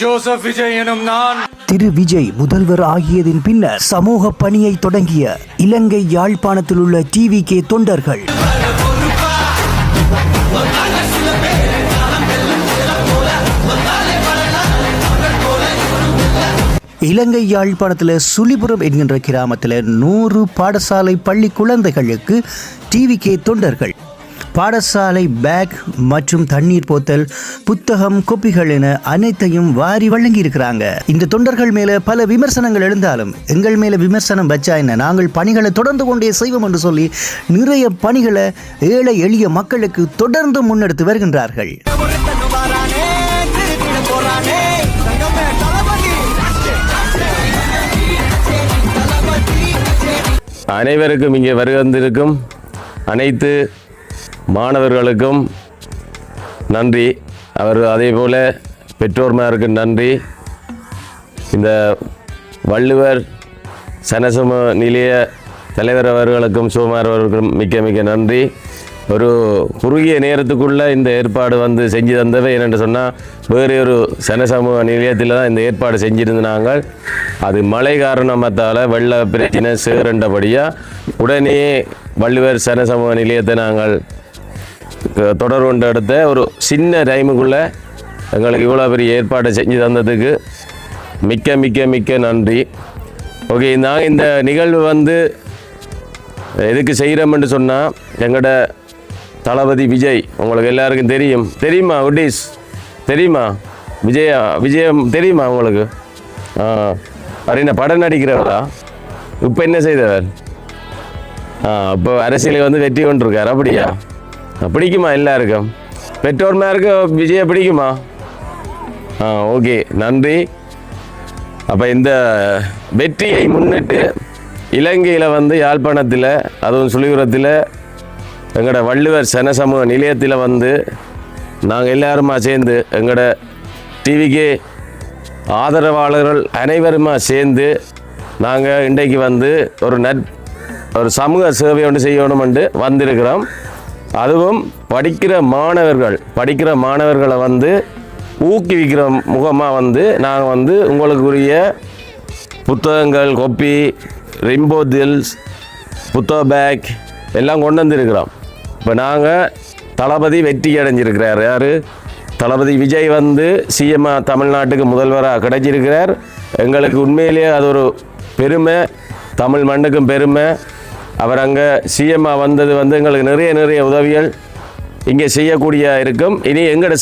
Joseph Vijay எனும் நான் திரு விஜய் முதல்வர் ஆகியதின் பின்னர் சமூக பணியை தொடங்கிய இலங்கை யாழ்ப்பாணத்தில் உள்ள டிவிகே தொண்டர்கள் இலங்கை யாழ்ப்பாணத்தில் சுழிபுரம் என்கின்ற கிராமத்தில் 100 பாடசாலை பள்ளி குழந்தைகளுக்கு டிவிகே தொண்டர்கள் பாடசாலை பேக் மற்றும் தண்ணீர் போத்தல் புத்தகம் கோப்பிகள் என அனைத்தையும் வாரி வழங்கி இருக்கிறாங்க. இந்த தொண்டர்கள் மேல பல விமர்சனங்கள் எழுந்தாலும் எங்கள் மேல விமர்சனம் வச்சா என்ன, நாங்கள் பணிகளை தொடர்ந்து கொண்டே செய்வோம் என்று சொல்லி நிறைய பணிகளை ஏழை எளிய மக்களுக்கு தொடர்ந்து முன்னெடுத்து வருகின்றார்கள். அனைவருக்கும் இங்கே வருகின்றிருக்கும் அனைத்து மாணவர்களுக்கும் நன்றி. அதே போல் பெற்றோர்மாருக்கு நன்றி. இந்த வள்ளுவர் சனசம நிலைய தலைவர் அவர்களுக்கும் சுகுமார் அவர்களுக்கும் மிக்க மிக்க நன்றி. ஒரு குறுகிய நேரத்துக்குள்ளே இந்த ஏற்பாடு செஞ்சு தந்தவை என்னென்று சொன்னால், வேறு ஒரு சனசமூக நிலையத்தில் தான் இந்த ஏற்பாடு செஞ்சுருந்தாங்க. அது மழை காரணத்தால் வெள்ள பிரச்சனை சேரண்டபடியாக உடனே வள்ளுவர் சனசமூக நிலையத்தை நாங்கள் தொடர் கொண்டு எடுத்த ஒரு சின்ன டைமுக்குள்ளே எங்களுக்கு இவ்வளோ பெரிய ஏற்பாடு செஞ்சு தந்ததுக்கு மிக்க மிக்க மிக்க நன்றி. ஓகே, நாங்கள் இந்த நிகழ்வு எதுக்கு செய்கிறோம்னு சொன்னால், எங்களோட தளபதி விஜய் உங்களுக்கு எல்லாருக்கும் தெரியுமா? குட்டீஸ் தெரியுமா? விஜயம் தெரியுமா உங்களுக்கு? என்ன படம் நடிக்கிறவரா? இப்போ என்ன செய்தவர்? இப்போ அரசியலுக்கு வெற்றி கொண்டிருக்கார். அப்படியா? பிடிக்குமா எல்லாருக்கும்? பெற்றோர்மாருக்கு விஜயை பிடிக்குமா? ஓகே, நன்றி. அப்போ இந்த வெற்றியை முன்னிட்டு இலங்கையில் யாழ்ப்பாணத்தில், அதுவும் சுழிபுரத்தில் எங்களோட வள்ளுவர் சனசமூக நிலையத்தில் நாங்கள் எல்லாருமா சேர்ந்து எங்களோட டிவிகே ஆதரவாளர்கள் அனைவருமா சேர்ந்து நாங்கள் இன்றைக்கு ஒரு சமூக சேவை ஒன்று செய்யணுமென்று வந்திருக்கிறோம். அதுவும் படிக்கிற மாணவர்களை ஊக்குவிக்கிற முகமாக நாங்கள் உங்களுக்குரிய புத்தகங்கள், கொப்பி, ரிம்போதில்ஸ், புத்தக பேக் எல்லாம் கொண்டு வந்திருக்கிறோம். இப்போ நாங்கள் தளபதி வெற்றி அடைஞ்சிருக்கிறார். யார்? தளபதி விஜய் சிஎம் தமிழ்நாட்டுக்கு முதல்வராக கிடைச்சிருக்கிறார். எங்களுக்கு உண்மையிலேயே அது ஒரு பெருமை, தமிழ் மண்ணுக்கும் பெருமை. அவர் அங்கே சிஎம்மாக வந்தது எங்களுக்கு நிறைய உதவிகள் இங்கே செய்யக்கூடிய இருக்கும். இனி எங்களோட